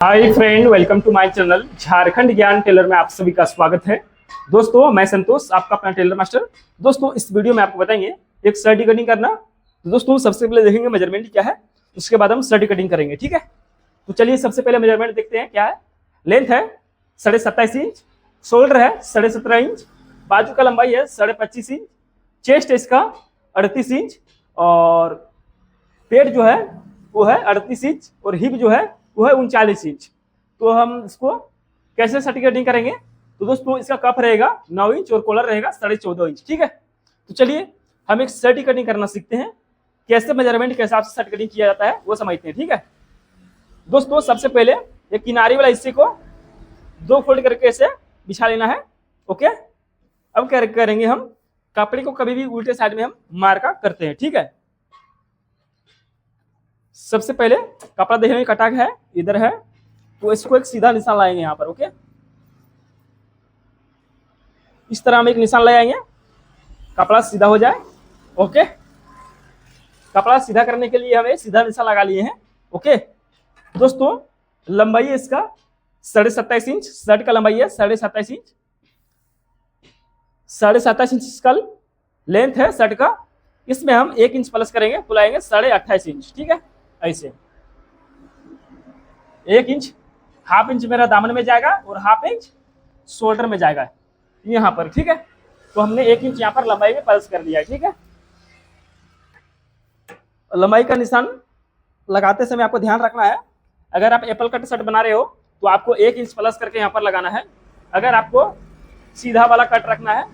Hi friend, welcome to my channel Jharkhand Gyan teller में आप सभी का स्वागत है। दोस्तों, मैं संतोष, आपका अपना टेलर मास्टर। दोस्तों, इस वीडियो में आपको बताएंगे एक शर्ट कटिंग करना। तो दोस्तों, सबसे पहले देखेंगे मेजरमेंट क्या है, उसके बाद हम शर्ट कटिंग करेंगे। ठीक है, तो चलिए सबसे पहले मेजरमेंट देखते हैं क्या है। लेंथ है 27.5 इंच, शोल्डर है 17.5 इंच, बाजू का लंबाई है 25.5 इंच, चेस्ट है इसका 38 इंच, और पेट जो है वो है 38 इंच, और हिप जो है वो है 39 इंच। तो हम इसको कैसे शर्ट कटिंग करेंगे? तो दोस्तों, इसका कप रहेगा 9 इंच और कॉलर रहेगा 14.5 इंच। ठीक है, तो चलिए हम एक शर्ट कटिंग करना सीखते हैं। कैसे मेजरमेंट के हिसाब से शर्ट कटिंग किया जाता है वो समझते हैं। ठीक है दोस्तों, सबसे पहले एक किनारे वाला हिस्से को 2 फोल्ड करके ऐसे बिछा लेना है। ओके, अब क्या करेंगे, हम कपड़े को कभी भी उल्टे साइड में हम मार्का करते हैं। ठीक है, सबसे पहले कपड़ा देखने में कटा है, इधर है, तो इसको एक सीधा निशान लगाएंगे यहाँ पर। ओके, इस तरह हम एक निशान लगाएंगे, कपड़ा सीधा हो जाए। ओके, कपड़ा सीधा करने के लिए हमें सीधा निशान लगा लिए हैं। ओके दोस्तों, लंबाई है इसका 27.5 इंच, शर्ट का लंबाई है 27.5 इंच, 27.5 इंच इसका लेंथ है शर्ट का। इसमें हम 1 इंच प्लस करेंगे, तो लाएंगे 28.5 इंच। ठीक है, ऐसे 1 इंच, हाफ इंच मेरा दामन में जाएगा और हाफ इंच शोल्डर में जाएगा यहाँ पर। ठीक है, तो हमने 1 इंच यहाँ पर लंबाई में प्लस कर दिया है। ठीक है, लंबाई का निशान लगाते समय आपको ध्यान रखना है, अगर आप एप्पल कट शर्ट बना रहे हो तो आपको 1 इंच प्लस करके यहाँ पर लगाना है। अगर आपको सीधा वाला कट रखना है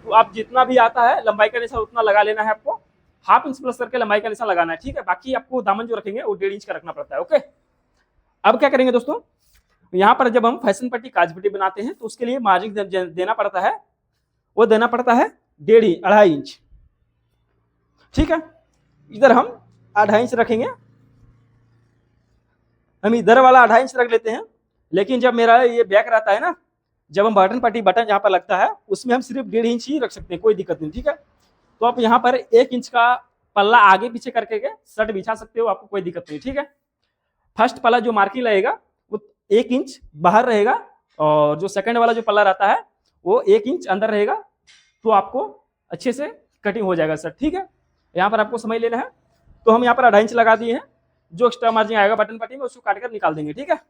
तो आप जितना भी आता है लंबाई का निशान उतना लगा लेना है। आपको हाफ इंच प्लस करके लंबाई का निशान लगाना है। ठीक है, बाकी आपको दामन जो रखेंगे वो 1.5 इंच का रखना पड़ता है। ओके, अब क्या करेंगे दोस्तों, यहाँ पर जब हम फैशन पट्टी काज पट्टी बनाते हैं तो उसके लिए मार्जिन देना पड़ता है, वो देना पड़ता है 1.5 इंच। ठीक है, इधर हम 2.5 इंच रखेंगे, हम इधर वाला 2.5 इंच रख लेते हैं। लेकिन जब मेरा ये बैक रहता है ना, जब हम बटन पट्टी बटन जहाँ पर लगता है उसमें हम सिर्फ 1.5 इंच ही रख सकते हैं, कोई दिक्कत नहीं। ठीक है, तो आप यहाँ पर 1 इंच का पल्ला आगे पीछे करके शर्ट बिछा सकते हो, आपको कोई दिक्कत नहीं। ठीक है, फर्स्ट पल्ला जो मार्किंग लगेगा वो 1 इंच बाहर रहेगा, और जो सेकंड वाला जो पल्ला रहता है वो 1 इंच अंदर रहेगा, तो आपको अच्छे से कटिंग हो जाएगा शर्ट। ठीक है, यहाँ पर आपको समझ लेना है। तो हम यहाँ पर 2.5 इंच लगा दिए हैं, जो एक्स्ट्रा मार्जिन आएगा बटन पट्टी में उसको काट कर निकाल देंगे। ठीक है,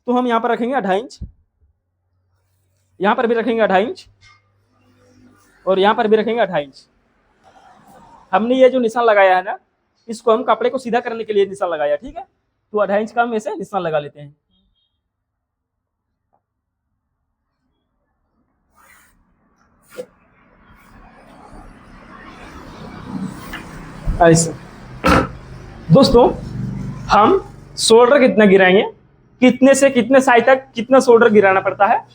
तो हम यहाँ पर रखेंगे 2.5 इंच, यहाँ पर भी रखेंगे 2.5 इंच, और यहाँ पर भी रखेंगे 2.5 इंच। हमने ये जो निशान लगाया है ना, इसको हम कपड़े को सीधा करने के लिए निशान लगाया। ठीक है, तो 2.5 इंच का हम ऐसे निशान लगा लेते हैं। ऐसे दोस्तों, हम शोल्डर कितना गिराएंगे, कितने से कितने साइज तक कितना शोल्डर गिराना पड़ता है,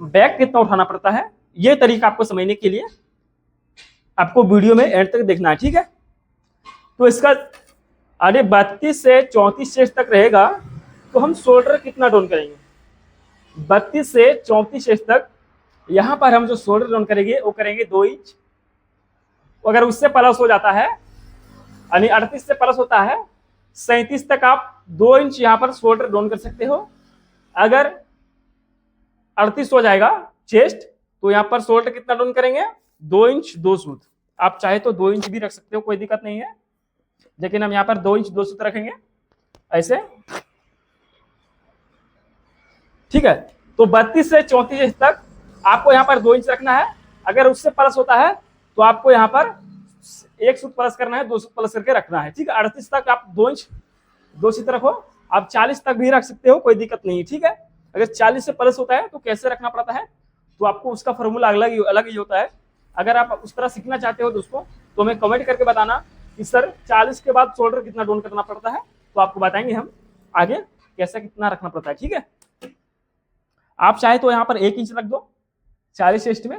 बैक कितना उठाना पड़ता है, ये तरीका आपको समझने के लिए आपको वीडियो में एंड तक देखना है। ठीक है, तो इसका 32 से 34 इंच तक रहेगा, तो हम शोल्डर कितना डाउन करेंगे, 32 से 34 इंच तक। यहाँ पर हम जो शोल्डर डाउन करेंगे वो करेंगे 2 इंच। अगर उससे प्लस हो जाता है, यानी 38 से प्लस होता है 37 तक, आप 2 इंच यहाँ पर शोल्डर डाउन कर सकते हो। अगर 38 हो जाएगा चेस्ट, तो यहाँ पर शोल्डर कितना डाउन करेंगे, 2 इंच 2 सूत। आप चाहे तो 2 इंच भी रख सकते हो, कोई दिक्कत नहीं है, लेकिन हम यहाँ पर 2 इंच 2 सूत रखेंगे ऐसे। ठीक है, तो 32 से 34 इंच तक आपको यहाँ पर 2 इंच रखना है। अगर उससे प्लस होता है तो आपको यहाँ पर 1 सूत प्लस करना है, 2 सूत प्लस करके रखना है। ठीक है, 38 तक आप 2 इंच 2 सूत रखो, आप 40 तक भी रख सकते हो, कोई दिक्कत नहीं। ठीक है, अगर 40 से प्लस होता है तो कैसे रखना पड़ता है, तो आपको उसका फॉर्मूला अलग ही होता है। अगर आप उस तरह सीखना चाहते हो दोस्तों, तो हमें कमेंट करके बताना कि सर 40 के बाद शोल्डर कितना डाउन करना पड़ता है, तो आपको बताएंगे हम आगे कैसे कितना रखना पड़ता है। ठीक है, आप चाहे तो यहाँ पर 1 इंच रख दो 40 चेस्ट में,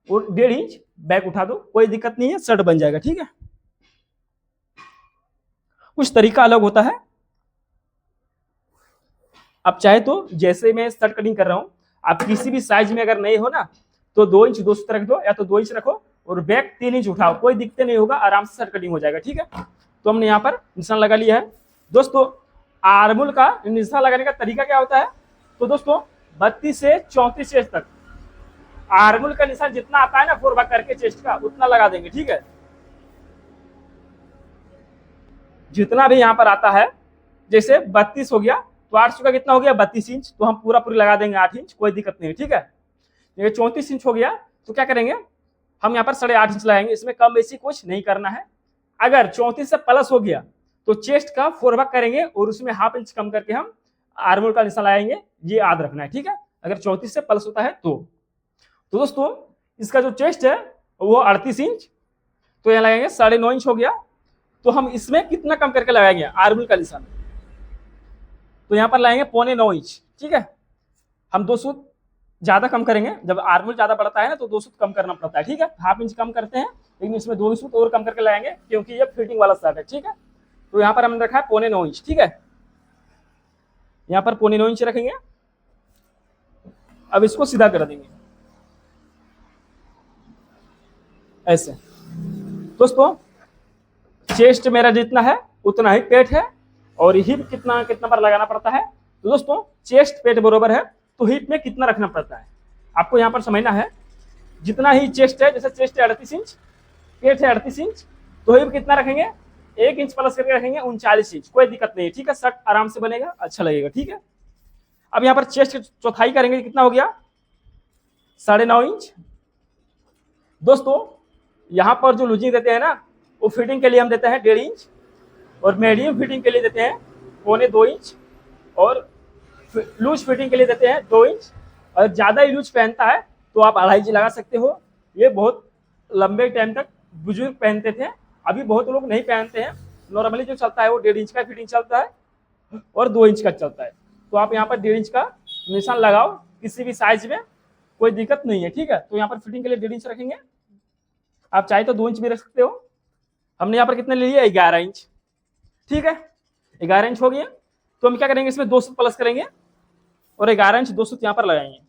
और 1.5 इंच बैक उठा दो, कोई दिक्कत नहीं है, शर्ट बन जाएगा। ठीक है, कुछ तरीका अलग होता है। आप चाहे तो जैसे मैं शर्ट कटिंग कर रहा हूं, आप किसी भी साइज में अगर नहीं हो ना, तो 2 इंच 2 सूत रख दो, या तो 2 इंच रखो और बैक 3 इंच उठाओ, कोई दिक्कत नहीं होगा, आराम से शर्ट कटिंग हो जाएगा। ठीक है, तो हमने यहाँ पर निशान लगा लिया है दोस्तों। आर्मोल का निशान लगाने का तरीका क्या होता है? तो दोस्तों 32 से 34 चेस्ट तक आर्मोल का निशान जितना आता है ना 4 भाग करके चेस्ट का उतना लगा देंगे, ठीक है। जितना भी यहाँ पर आता है, जैसे 32 हो गया तो 8 का कितना हो गया 32 इंच, तो हम पूरा पूरी लगा देंगे 8 इंच, कोई दिक्कत नहीं है, ठीक है। ये 34 इंच हो गया तो क्या करेंगे, हम यहाँ पर 8.5 इंच लगाएंगे, इसमें कम बेसी कुछ नहीं करना है। अगर 34 से प्लस हो गया तो चेस्ट का 4 भाग करेंगे और उसमें हाफ इंच कम करके हम आर्मोल का निशान लगाएंगे, ये याद रखना है, ठीक है। अगर 34 से प्लस होता है तो दोस्तों इसका जो चेस्ट है वो 38 इंच, तो यहाँ लगाएंगे 9.5 इंच हो गया, तो हम इसमें कितना कम करके लगाएंगे आर्मोल का निशान, तो यहाँ पर लगाएंगे 9.25 इंच, ठीक है। हम 2 सूत ज्यादा कम करेंगे, जब आर्मोल ज्यादा बढ़ता है ना तो 2 सूत कम करना पड़ता है, ठीक है। हाफ इंच कम करते हैं, लेकिन इसमें 2 सूत और कम करके लगाएंगे क्योंकि ये फिटिंग वाला शर्ट है, ठीक है। तो यहाँ पर हमने रखा है 9.25 इंच, ठीक है। यहाँ पर 9.25 इंच रखेंगे। अब इसको सीधा कर देंगे ऐसे। दोस्तों चेस्ट मेरा जितना है उतना ही पेट है, और हिप कितना कितना पर लगाना पड़ता है, तो दोस्तों चेस्ट पेट बराबर है तो हिप में कितना रखना पड़ता है आपको यहाँ पर समझना है। जितना ही चेस्ट है, जैसे चेस्ट है 38 इंच, पेट है 38 इंच, तो हिप कितना रखेंगे 1 इंच प्लस करके रखेंगे 39 इंच, कोई दिक्कत नहीं है, ठीक है। शर्ट आराम से बनेगा, अच्छा लगेगा, ठीक है। अब यहाँ पर चेस्ट चौथाई करेंगे, कितना हो गया 9.5 इंच। दोस्तों यहाँ पर जो लूजिंग देते हैं ना वो फिटिंग के लिए हम देते हैं 1.5 इंच, और मीडियम फिटिंग के लिए देते हैं 2.25 इंच, और लूज फिटिंग के लिए देते हैं 2 इंच। और ज्यादा ही लूज पहनता है तो आप 2.5 इंच लगा सकते हो। ये बहुत लंबे टाइम तक बुजुर्ग पहनते थे, अभी बहुत लोग नहीं पहनते हैं। नॉर्मली जो चलता है वो 1.5 इंच का फिटिंग चलता है और 2 इंच का चलता है, तो आप यहाँ पर 1.5 इंच का निशान लगाओ किसी भी साइज में, कोई दिक्कत नहीं है, ठीक है। तो यहाँ पर फिटिंग के लिए 1.5 इंच रखेंगे, आप चाहे तो 2 इंच भी रख सकते हो। हमने यहाँ पर कितने ले लिया 11 इंच, ठीक है। 11 इंच हो गया तो हम क्या करेंगे, इसमें 2 सूत प्लस करेंगे और 11 इंच 2 सूत यहाँ पर लगाएंगे।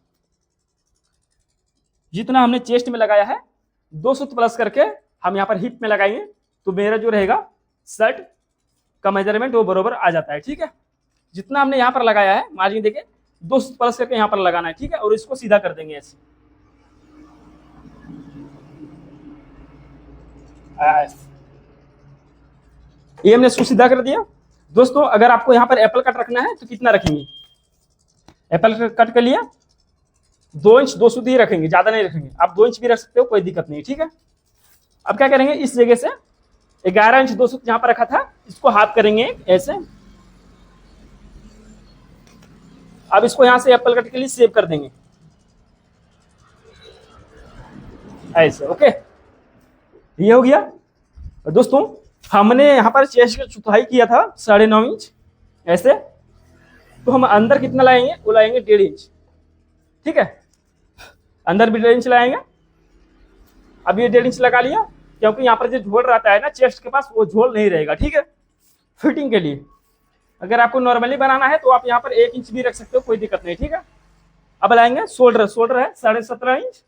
जितना हमने चेस्ट में लगाया है 2 सूत प्लस करके हम यहाँ पर हिप में लगाएंगे, तो मेरा जो रहेगा शर्ट का मेजरमेंट वो बरोबर आ जाता है, ठीक है। जितना हमने यहाँ पर लगाया है मार्जिन देके 2 सूत प्लस करके यहाँ पर लगाना है, ठीक है। और इसको सीधा कर देंगे ऐसे, ये हमने इसको सीधा कर दिया। दोस्तों अगर आपको यहाँ पर एप्पल कट रखना है तो कितना रखेंगे, एप्पल कट के लिए 2 इंच 2 सूत ही रखेंगे, ज्यादा नहीं रखेंगे। आप 2 इंच भी रख सकते हो, कोई दिक्कत नहीं, ठीक है। अब क्या करेंगे, इस जगह से 11 इंच 2 सूत जहां पर रखा था इसको हाफ करेंगे ऐसे। अब इसको यहां से एप्पल कट के लिए सेव कर देंगे ऐसे, ओके। ये हो गया। दोस्तों हमने यहाँ पर चेस्ट की चौथाई किया था 9.5 इंच ऐसे, तो हम अंदर कितना लाएंगे, वो लाएंगे 1.5 इंच, ठीक है। अंदर भी 1.5 इंच लाएंगे। अब ये 1.5 इंच लगा लिया, क्योंकि यहाँ पर जो झोल रहता है ना चेस्ट के पास वो झोल नहीं रहेगा, ठीक है, फिटिंग के लिए। अगर आपको नॉर्मली बनाना है तो आप यहाँ पर 1 इंच भी रख सकते हो, कोई दिक्कत नहीं, ठीक है। अब लाएंगे शोल्डर, शोल्डर है 17.5 इंच,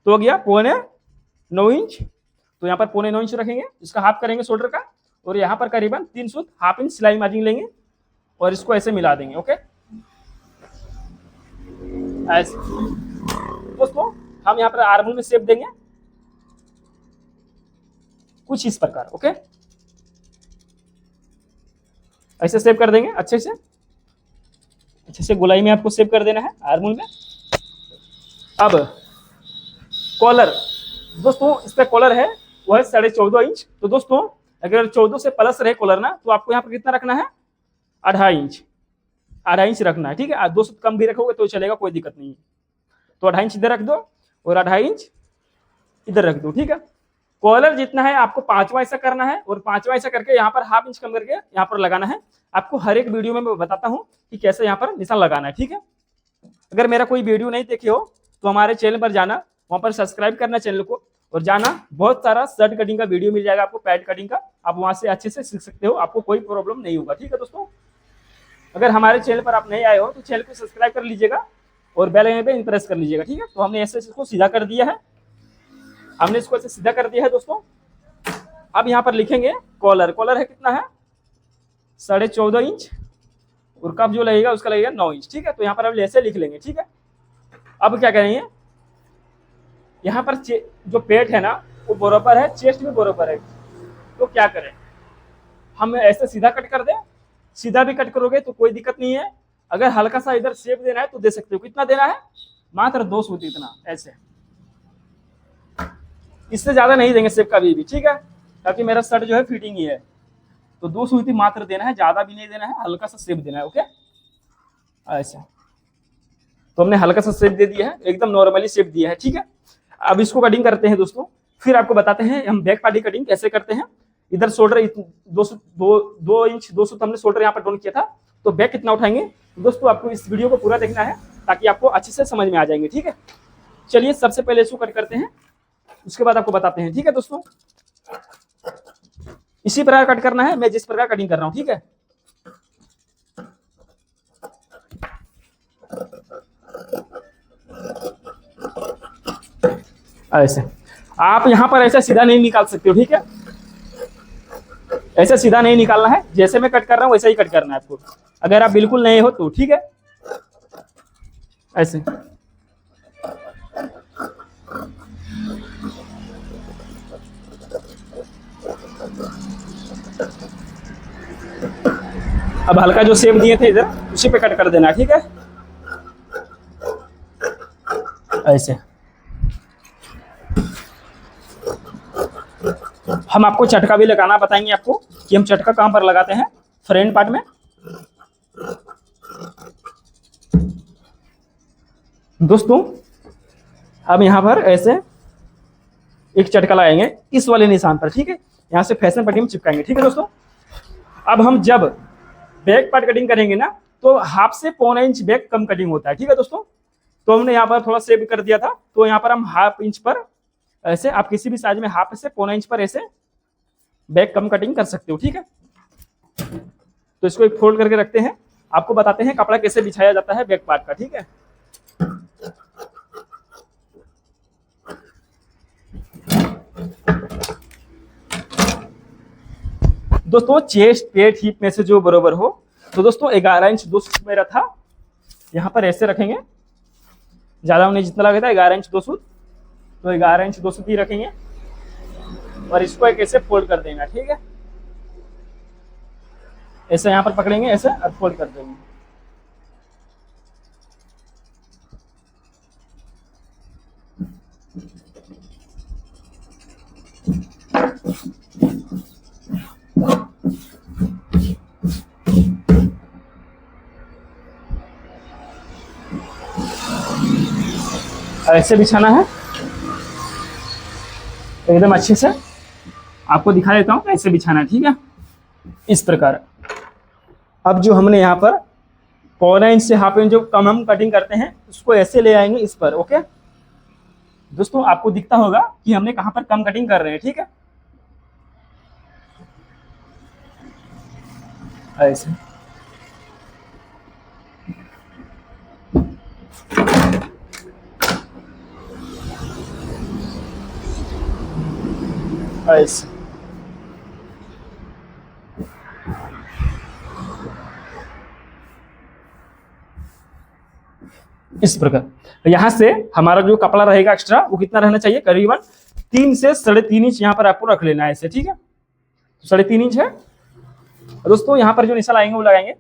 तो हो गया 9.25 इंच, तो यहाँ पर 9.25 इंच रखेंगे, इसका हाफ करेंगे शोल्डर का, और यहाँ पर करीबन 3 सूत हाफ इंच सिलाई मार्जिन लेंगे और इसको ऐसे मिला देंगे, ओके ऐसे। दोस्तों हम यहाँ पर आर्मोल में शेप देंगे कुछ इस प्रकार, ओके ऐसे सेव कर देंगे, अच्छे से गोलाई में आपको सेव कर देना है आर्मोल में। अब कॉलर, दोस्तों इस पे कॉलर है वो है 14.5 इंच, तो दोस्तों अगर 14 से प्लस रहे कॉलर ना तो आपको यहाँ पर कितना रखना है 2.5 इंच रखना है, ठीक है। 2 सूत कम भी रखोगे तो चलेगा, कोई दिक्कत नहीं है। तो 2.5 इंच इधर रख दो और 2.5 इंच इधर रख दो, ठीक है। कॉलर जितना है आपको 5वां ऐसा करना है, और 5वां ऐसा करके यहाँ पर हाफ इंच कम करके यहाँ पर लगाना है। आपको हर एक वीडियो में मैं बताता हूँ कि कैसे यहाँ पर निशान लगाना है, ठीक है। अगर मेरा कोई वीडियो नहीं देखे हो तो हमारे चैनल पर जाना, वहाँ पर सब्सक्राइब करना चैनल को, और जाना बहुत सारा शर्ट कटिंग का वीडियो मिल जाएगा आपको, पैड कटिंग का, आप वहाँ से अच्छे से सीख सकते हो, आपको कोई प्रॉब्लम नहीं होगा, ठीक है। दोस्तों अगर हमारे चैनल पर आप नहीं आए हो तो चैनल को सब्सक्राइब कर लीजिएगा और बेल आइकन पे प्रेस कर लीजिएगा, ठीक है। तो हमने ऐसे इसको सीधा कर दिया है, हमने इसको ऐसे सीधा कर दिया है दोस्तों। अब यहाँ पर लिखेंगे कॉलर, कॉलर है कितना है 14.5 इंच और कप जो लगेगा उसका लगेगा 9 इंच। ठीक है, तो यहाँ पर हम ऐसे लिख लेंगे। ठीक है, अब क्या करेंगे, यहाँ पर जो पेट है ना वो बराबर है, चेस्ट भी बराबर है। तो क्या करें, हम ऐसे सीधा कट कर दें। सीधा भी कट करोगे तो कोई दिक्कत नहीं है, अगर हल्का सा इधर शेप देना है तो दे सकते हो। कितना देना है, मात्र 2 सूत इतना, ऐसे, इससे ज्यादा नहीं देंगे शेप का भी। ठीक है, ताकि मेरा शर्ट जो है फिटिंग ही है। तो 2 सूती मात्र देना है, ज्यादा भी नहीं देना है, हल्का सा शेप देना है। ओके, ऐसा तो हमने हल्का सा शेप दे दिया है, एकदम नॉर्मली शेप दिया है। ठीक है, अब इसको कटिंग करते हैं दोस्तों। फिर आपको बताते हैं हम बैक पार्टी कटिंग कैसे करते हैं। इधर शोल्डर 2 इंच 2 सूत हमने शोल्डर यहाँ पर डाउन किया था, तो बैक कितना उठाएंगे दोस्तों, आपको इस वीडियो को पूरा देखना है ताकि आपको अच्छे से समझ में आ जाएंगे। ठीक है, चलिए सबसे पहले इसको कट करते हैं, उसके बाद आपको बताते हैं। ठीक है दोस्तों, इसी प्रकार कट करना है, मैं जिस प्रकार कटिंग कर रहा हूं। ठीक है, ऐसे आप यहां पर ऐसे सीधा नहीं निकाल सकते हो। ठीक है, ऐसे सीधा नहीं निकालना है, जैसे मैं कट कर रहा हूं वैसे ही कट करना है आपको, अगर आप बिल्कुल नए हो तो। ठीक है, ऐसे अब हल्का जो शेप दिए थे इधर उसी पे कट कर देना। ठीक है, ऐसे हम आपको चटका भी लगाना बताएंगे आपको कि हम चटका कहां पर लगाते हैं, फ्रंट पार्ट में। दोस्तों अब यहां पर ऐसे एक चटका लगाएंगे इस वाले निशान पर। ठीक है, यहां से फैशन पट्टी में चिपकाएंगे। ठीक है दोस्तों, अब हम जब बैक पार्ट कटिंग करेंगे ना तो हाफ से 1.25 इंच बैक कम कटिंग होता है। ठीक है दोस्तों, तो हमने यहाँ पर थोड़ा सेव कर दिया था, तो यहाँ पर हम 1/2 इंच पर ऐसे, आप किसी भी साइज में 1/2 से 1.25 इंच पर ऐसे बैक कम कटिंग कर सकते हो। ठीक है, तो इसको एक फोल्ड करके रखते हैं, आपको बताते हैं कपड़ा कैसे बिछाया जाता है बैक पार्ट का। ठीक है, दोस्तों चेस्ट पेट हिप में से जो बराबर हो, तो दोस्तों 11 इंच 2 सूत मेरा था, यहाँ पर ऐसे रखेंगे। ज्यादा हमने जितना लगा था 11 इंच 2 सूत, तो 11 इंच 2 सूत ही रखेंगे और इसको एक ऐसे फोल्ड कर देंगे। ठीक है, ऐसे यहाँ पर पकड़ेंगे ऐसे और फोल्ड कर देंगे। ऐसे बिछाना है एकदम अच्छे से, आपको दिखा देता हूं ऐसे बिछाना है। ठीक है, इस प्रकार। अब जो हमने यहाँ पर 1.25 इंच से 1/2 इंच जो कम हम कटिंग करते हैं उसको ऐसे ले आएंगे इस पर। ओके दोस्तों, आपको दिखता होगा कि हमने कहां पर कम कटिंग कर रहे हैं। ठीक है, ऐसे ऐसे इस प्रकार। यहां से हमारा जो कपड़ा रहेगा एक्स्ट्रा वो कितना रहना चाहिए, करीबन 3 से 3.5 इंच यहाँ पर आपको रख लेना है ऐसे। ठीक है, तो 3.5 इंच है दोस्तों। यहाँ पर जो निशान आएंगे वो लगाएंगे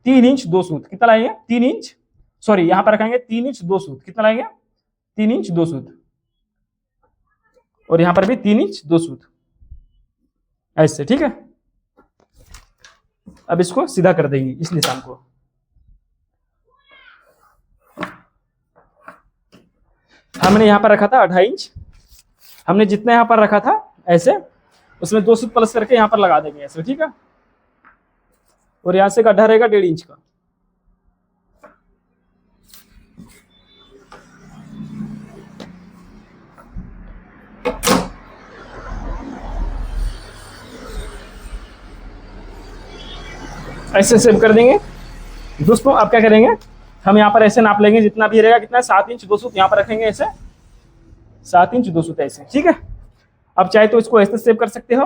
3 इंच 2 सूत। कितना लगाएंगे, 3 इंच, सॉरी यहाँ पर रखेंगे 3 इंच 2 सूत। कितना लगाएंगे, 3 इंच 2 सूत, और यहाँ पर भी 3 इंच 2 सूत ऐसे। ठीक है, अब इसको सीधा कर देंगे इस निशान को। हमने यहाँ पर रखा था 2.5 इंच, हमने जितना यहाँ पर रखा था ऐसे, उसमें 2 सूत प्लस करके यहाँ पर लगा देंगे ऐसे। ठीक है, और यहाँ से गड्ढा रहेगा 1.5 इंच का। ऐसे सेव कर देंगे दोस्तों। अब क्या करेंगे, हम यहाँ पर ऐसे नाप लेंगे जितना भी रहेगा, कितना 7 इंच 2 सूत यहाँ पर रखेंगे ऐसे, 7 इंच 2 सूत ऐसे। ठीक है, अब चाहे तो इसको ऐसे सेव कर सकते हो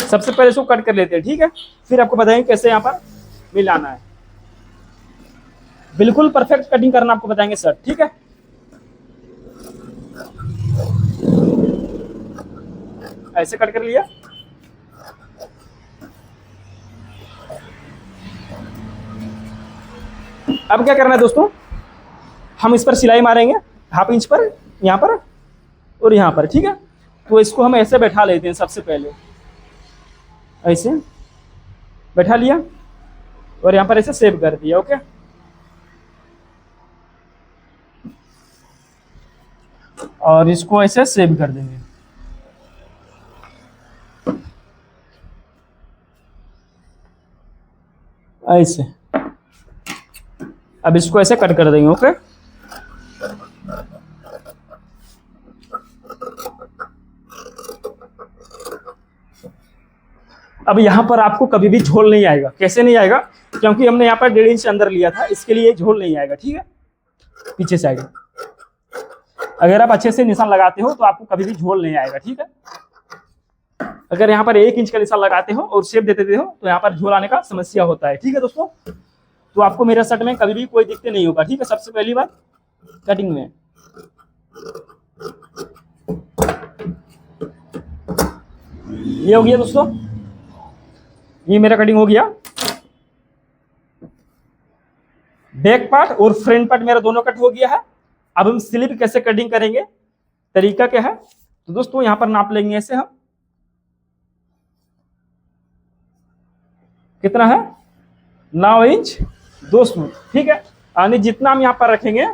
सबसे पहले इसको कट कर लेते हैं, ठीक है। फिर आपको बताएंगे कैसे यहाँ पर मिलाना है। बिल्कुल परफेक्ट कटिंग करना आपको बताएंगे सर, ठीक है। ऐसे कट कर लिया। अब क्या करना है दोस्तों, हम इस पर सिलाई मारेंगे 1/2 इंच पर, यहाँ पर और यहाँ पर, ठीक है। तो इसको हम ऐसे बैठा लेते हैं। सबसे पहले ऐसे बैठा लिया और यहाँ पर ऐसे सेव कर दिया, ओके। और इसको ऐसे सेव कर देंगे। ऐसे अब इसको ऐसे कट कर देंगे, ओके। अब यहाँ पर आपको कभी भी झोल नहीं आएगा। कैसे नहीं आएगा? क्योंकि हमने यहाँ पर 1.5 इंच अंदर लिया था, इसके लिए झोल नहीं आएगा, ठीक है। पीछे साइड अगर आप अच्छे से निशान लगाते हो तो आपको कभी भी झोल नहीं आएगा, ठीक है। अगर यहाँ पर 1 इंच का निशान लगाते हो और शेप देते हो तो यहाँ पर झोल आने का समस्या होता है, ठीक है दोस्तों। तो आपको मेरे शर्ट में कभी भी कोई दिक्कत नहीं होगा, ठीक है। सबसे पहली बात कटिंग में ये हो गया दोस्तों, ये मेरा कटिंग हो गया। बैक पार्ट और फ्रंट पार्ट मेरा दोनों कट हो गया है। अब हम स्लीव कैसे कटिंग करेंगे, तरीका क्या है, तो दोस्तों यहाँ पर नाप लेंगे ऐसे हम, कितना है 9 इंच 2 स्मूथ, ठीक है। यानी जितना हम यहाँ पर रखेंगे,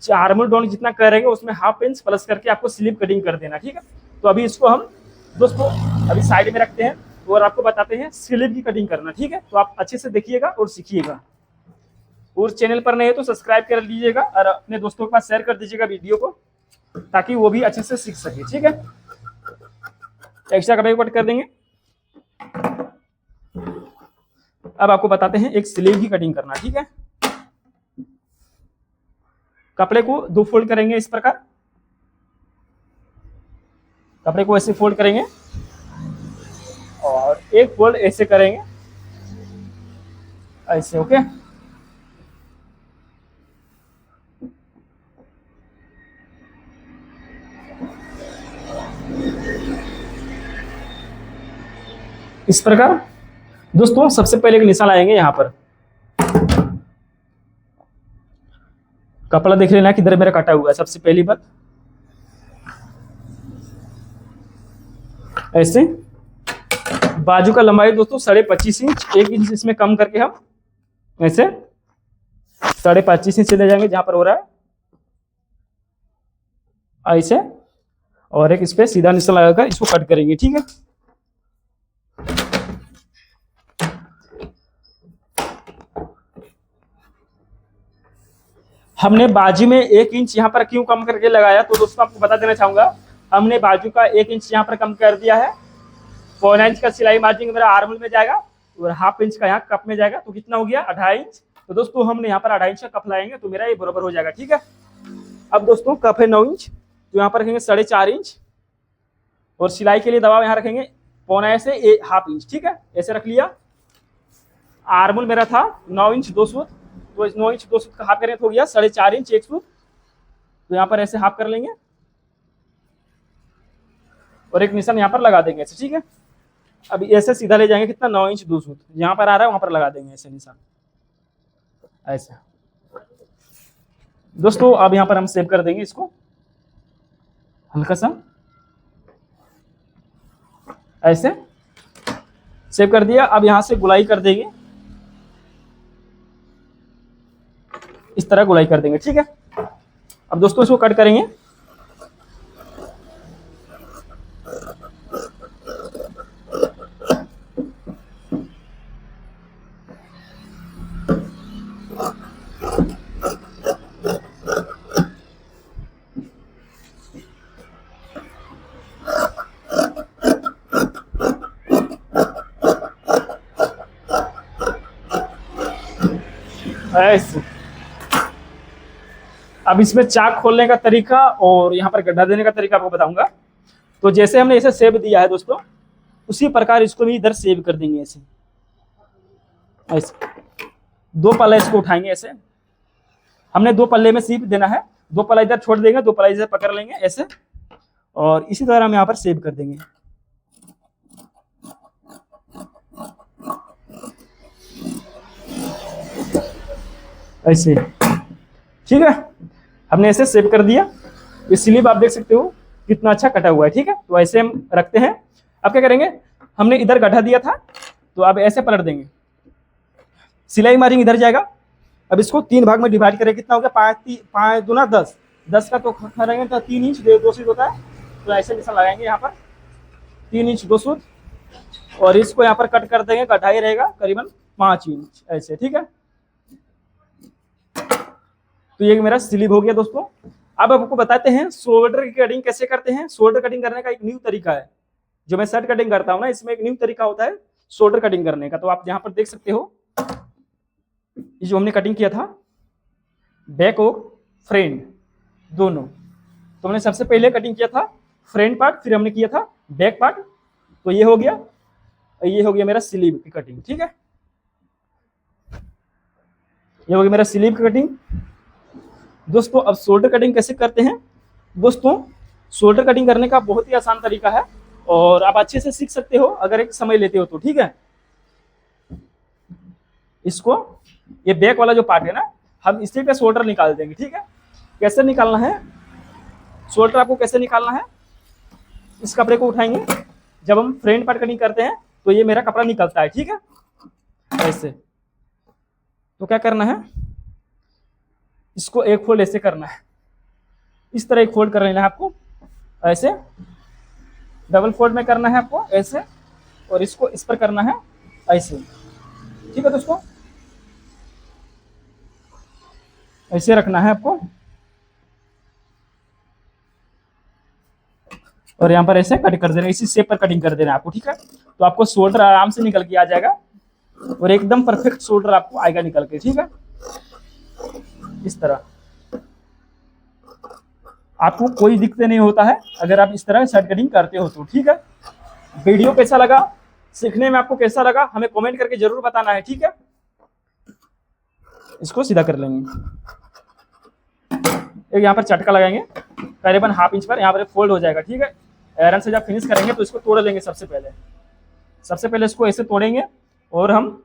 आर्मल डाउन जितना करेंगे उसमें 1/2 इंच प्लस करके आपको स्लीव कटिंग कर देना, ठीक है। तो अभी इसको हम दोस्तों अभी साइड में रखते हैं और आपको बताते हैं स्लीव की कटिंग करना, ठीक है। तो आप अच्छे से देखिएगा और सीखिएगा, और चैनल पर नए हो तो सब्सक्राइब कर लीजिएगा और अपने दोस्तों के पास शेयर कर दीजिएगा वीडियो को, ताकि वो भी अच्छे से सीख सके, ठीक है। एक्स्ट्रा कपड़े को कट कर देंगे। अब आपको बताते हैं एक स्लीव की कटिंग करना, ठीक है। कपड़े को 2 फोल्ड करेंगे इस प्रकार, कपड़े को ऐसे फोल्ड करेंगे और एक फोल्ड ऐसे करेंगे, ऐसे, ओके। इस प्रकार दोस्तों सबसे पहले एक निशान लाएंगे यहाँ पर, कपड़ा देख लेना किधर मेरा कटा हुआ है। सबसे पहली बात ऐसे बाजू का लंबाई दोस्तों 25.5 इंच, 1 इंच इसमें कम करके हम ऐसे 25.5 इंच चले जाएंगे जहां पर हो रहा है ऐसे, और एक इस पे सीधा निशान लगाकर इसको कट करेंगे, ठीक है। हमने बाजू में 1 इंच यहाँ पर क्यों कम करके लगाया, तो दोस्तों आपको बता देना चाहूंगा, हमने बाजू का 1 इंच यहाँ पर कम कर दिया है। 1/4 इंच का सिलाई मार्जिन मेरा आर्मल में जाएगा और 1/2 इंच का यहाँ कप में जाएगा, तो कितना हो गया 2.5 इंच। तो दोस्तों हमने यहाँ पर 2.5 इंच का कप लाएंगे तो मेरा ये बराबर हो जाएगा, ठीक है। अब दोस्तों कप है 9 इंच, तो यहाँ पर रखेंगे 4.5 इंच और सिलाई के लिए दबाव यहाँ रखेंगे 1/4 से 1/2 इंच, ठीक है। ऐसे रख लिया। आर्मल मेरा था 9 इंच 2 सूत, तो इस 9 इंच 2 सूत का हाफ करें तो हो गया 4.5 इंच 1 सूत, तो यहाँ पर ऐसे हाफ कर लेंगे और एक निशान यहाँ पर लगा देंगे ऐसे, ठीक है। अब ऐसे सीधा ले जाएंगे कितना 9 इंच 2 सूत, यहाँ पर आ रहा है वहां पर लगा देंगे ऐसे निशान, ऐसे दोस्तों। अब यहाँ पर हम सेव कर देंगे इसको हल्का सा, ऐसे सेव कर दिया। अब यहाँ से गुलाई कर देंगे, इस तरह गुलाई कर देंगे, ठीक है। अब दोस्तों इसको कट करेंगे। ऐसे अब इसमें चाक खोलने का तरीका और यहाँ पर गड्ढा देने का तरीका आपको बताऊंगा। तो जैसे हमने इसे सेब दिया है दोस्तों, उसी प्रकार इसको भी इधर सेव कर देंगे ऐसे ऐसे। 2 पल्ला इसको उठाएंगे ऐसे, हमने 2 पल्ले में सीप देना है, 2 पल्ला इधर छोड़ देंगे, 2 पल्ला इधर पकड़ लेंगे ऐसे, और इसी तरह हम यहाँ पर सेव कर देंगे ऐसे। ठीक है, हमने ऐसे सेव कर दिया। ये स्लीव आप देख सकते हो कितना अच्छा कटा हुआ है। ठीक है, तो ऐसे हम रखते हैं। अब क्या करेंगे, हमने इधर गड्ढा दिया था तो अब ऐसे पलट देंगे, सिलाई मारिंग इधर जाएगा। अब इसको 3 भाग में डिवाइड करें, कितना हो गया 5 दूना 10, 10 का तो करेंगे तो 3 इंच 2 सूत होता है, तो ऐसे निशान लगाएंगे यहाँ पर 3 इंच 2 सूत, और इसको यहाँ पर कट कर देंगे, कटाई रहेगा करीबन 5 इंच ऐसे। ठीक है, तो ये मेरा स्लीव हो गया दोस्तों। अब आपको बताते हैं शोल्डर की कटिंग कैसे करते हैं। शोल्डर कटिंग करने का एक न्यू तरीका है, जो मैं शर्ट कटिंग करता हूँ ना, इसमें एक न्यू तरीका होता है शोल्डर कटिंग करने का। तो आप यहाँ पर देख सकते हो, ये जो हमने कटिंग किया था बैक और फ्रंट दोनों, तो हमने सबसे पहले कटिंग किया था फ्रंट पार्ट, फिर हमने किया था बैक पार्ट। तो ये हो गया, ये हो गया मेरा स्लीव की कटिंग। ठीक है, ये हो गया मेरा स्लीव की कटिंग दोस्तों। अब शोल्डर कटिंग कैसे करते हैं दोस्तों। शोल्डर कटिंग करने का बहुत ही आसान तरीका है, और आप अच्छे से सीख सकते हो अगर एक समय लेते हो तो। ठीक है, इसको ये बैक वाला जो पार्ट है ना, हम इसी पे शोल्डर निकाल देंगे। ठीक है, कैसे निकालना है शोल्डर, आपको कैसे निकालना है, इस कपड़े को उठाएंगे, जब हम फ्रंट पार्ट कटिंग करते हैं तो ये मेरा कपड़ा निकलता है। ठीक है, ऐसे। तो क्या करना है, इसको एक फोल्ड ऐसे करना है, इस तरह एक फोल्ड कर लेना है आपको ऐसे, डबल फोल्ड में करना है आपको ऐसे, और इसको इस पर करना है ऐसे। ठीक है दोस्तों, ऐसे रखना है आपको, और यहाँ पर ऐसे कट कर देना, इसी शेप पर कटिंग कर देना है आपको। ठीक है, तो आपको शोल्डर आराम से निकल के आ जाएगा, और एकदम परफेक्ट शोल्डर आपको आएगा निकल के। ठीक है, इस तरह आपको कोई दिक्कत नहीं होता है अगर आप इस तरह शर्ट कटिंग करते हो तो। ठीक है, वीडियो कैसा लगा, सीखने में आपको कैसा लगा, हमें कमेंट करके जरूर बताना है। ठीक है, इसको सीधा कर लेंगे, एक यहाँ पर चटका लगाएंगे करीबन ½ इंच पर, यहाँ पर फोल्ड हो जाएगा। ठीक है, आयरन से जब फिनिश करेंगे तो इसको तोड़ लेंगे। सबसे पहले इसको ऐसे तोड़ेंगे, और हम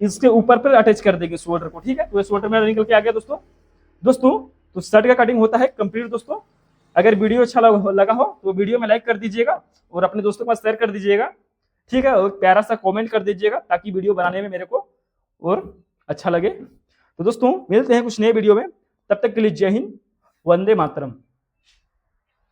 इसके ऊपर पर अटैच कर देंगे शोल्डर को। ठीक है, तो ये शोल्डर मेरा निकल के आ गया दोस्तों। तो शर्ट का कटिंग होता है कंप्लीट दोस्तों। अगर वीडियो अच्छा लगा हो तो वीडियो में लाइक कर दीजिएगा, और अपने दोस्तों के पास शेयर कर दीजिएगा। ठीक है, और प्यारा सा कमेंट कर दीजिएगा, ताकि वीडियो बनाने में मेरे को और अच्छा लगे। तो दोस्तों मिलते हैं कुछ नए वीडियो में, तब तक के लिए जय हिंद, वंदे मातरम।